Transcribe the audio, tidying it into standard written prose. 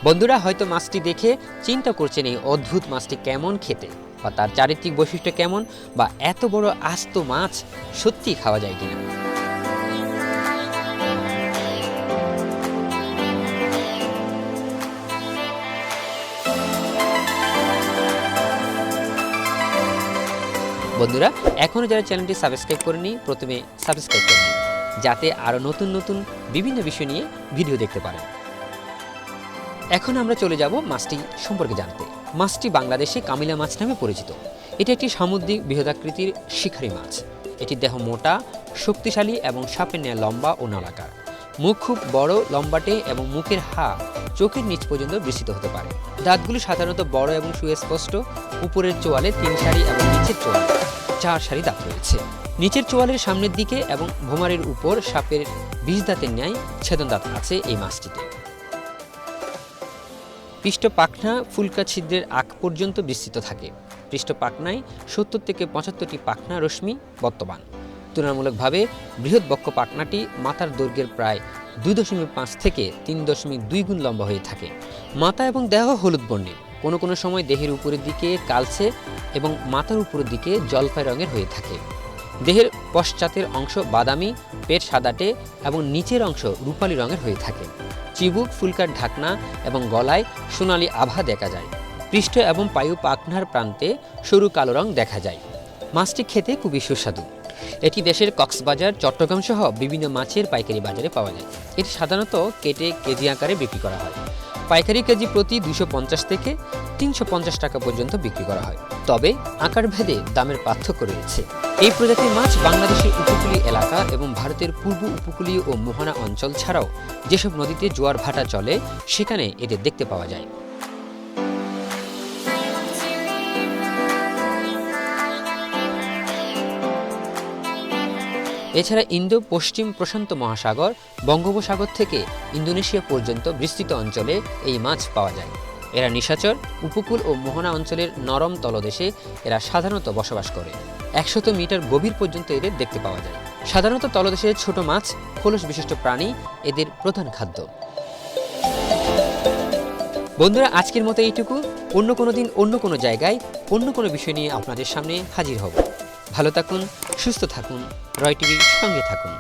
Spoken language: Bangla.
বন্ধুরা হয়তো মাছটি দেখে চিন্তা করছেন এই অদ্ভুত মাছটি কেমন খেতে, বা তার চারিত্রিক বৈশিষ্ট্য কেমন, বা এত বড় আস্ত মাছ সত্যি খাওয়া যায় কিনা। বন্ধুরা এখনও যারা চ্যানেলটি সাবস্ক্রাইব করেনি, প্রথমে সাবস্ক্রাইব করে নিন, যাতে আরও নতুন নতুন বিভিন্ন বিষয় নিয়ে ভিডিও দেখতে পারেন। এখন আমরা চলে যাব মাছটি সম্পর্কে জানতে। মাছটি বাংলাদেশে কামিলা মাছ নামে পরিচিত। এটি একটি সামুদ্রিক বৃহদাকৃতির শিকারী মাছ। এটির দেহ মোটা, শক্তিশালী এবং সাপের ন্যায় লম্বা ও নলাকার। মুখ খুব বড়, লম্বাটে এবং মুখের চোখের নিচ পর্যন্ত বিস্তৃত হতে পারে। দাঁতগুলি সাধারণত বড় এবং সুস্পষ্ট। উপরের চোয়ালে 3 সারি এবং নিচের চোয়ালে 4 সারি দাঁত রয়েছে। নিচের চোয়ালের সামনের দিকে এবং ভোমারের উপর সাপের 20 দাঁতের ন্যায় ছেদন দাঁত আছে এই মাছটিতে। পৃষ্ঠ পাখনা ফুলকা ছিদ্রের আগ পর্যন্ত বিস্তৃত থাকে। পৃষ্ঠ পাখনায় 70 থেকে 75টি পাখনা রশ্মি বর্তমান। তুলনামূলকভাবে বৃহৎ বক্ষ পাখনাটি মাথার দৈর্ঘ্যের প্রায় 2.5 থেকে 3.2 গুণ লম্বা হয়ে থাকে। মাথা এবং দেহ হলুদ বর্ণের, কোনো কোনো সময় দেহের উপরের দিকে কালচে এবং মাথার উপরের দিকে জলপাই রঙের হয়ে থাকে। দেহের পশ্চাতের অংশ বাদামি, পেট সাদাটে এবং নিচের অংশ রূপালী রঙের হয়ে থাকে। চিবুক, ফুলকার ঢাকনা এবং গলায় সোনালী আভা দেখা যায়। পৃষ্ঠ এবং পায়ু পাখনার প্রান্তে সরু কালো রং দেখা যায়। মাছটি খেতে খুবই সুস্বাদু। এটি দেশের কক্সবাজার, চট্টগ্রাম সহ বিভিন্ন মাছের পাইকারি বাজারে পাওয়া যায়। এটি সাধারণত কেটে কেজি আকারে বিক্রি করা হয়। পাইকারি কেজি প্রতি 250 থেকে 350 টাকা পর্যন্ত বিক্রি করা হয়। তবে আকার ভেদে দামের পার্থক্য রয়েছে। এই প্রজাতির মাছ বাংলাদেশের উপকূলীয় এলাকা এবং ভারতের পূর্ব উপকূলীয় ও মোহনা অঞ্চল ছাড়াও যেসব নদীতে জোয়ার ভাটা চলে সেখানে এদের দেখতে পাওয়া যায়। এছাড়া ইন্দো পশ্চিম প্রশান্ত মহাসাগর, বঙ্গোপসাগর থেকে ইন্দোনেশিয়া পর্যন্ত বিস্তৃত অঞ্চলে এই মাছ পাওয়া যায়। এরা নিশাচর। উপকূল ও মোহনা অঞ্চলের নরম তলদেশে এরা সাধারণত বসবাস করে। 100 মিটার গভীর পর্যন্ত এদের দেখতে পাওয়া যায়। সাধারণত তলদেশের ছোট মাছ, খোলস বিশিষ্ট প্রাণী এদের প্রধান খাদ্য। বন্ধুরা আজকের মতো এইটুকু। অন্য কোনো দিন অন্য কোনো জায়গায় অন্য কোনো বিষয় নিয়ে আপনাদের সামনে হাজির হব। ভালো থাকুন, সুস্থ থাকুন, রয় টিভির সঙ্গে থাকুন।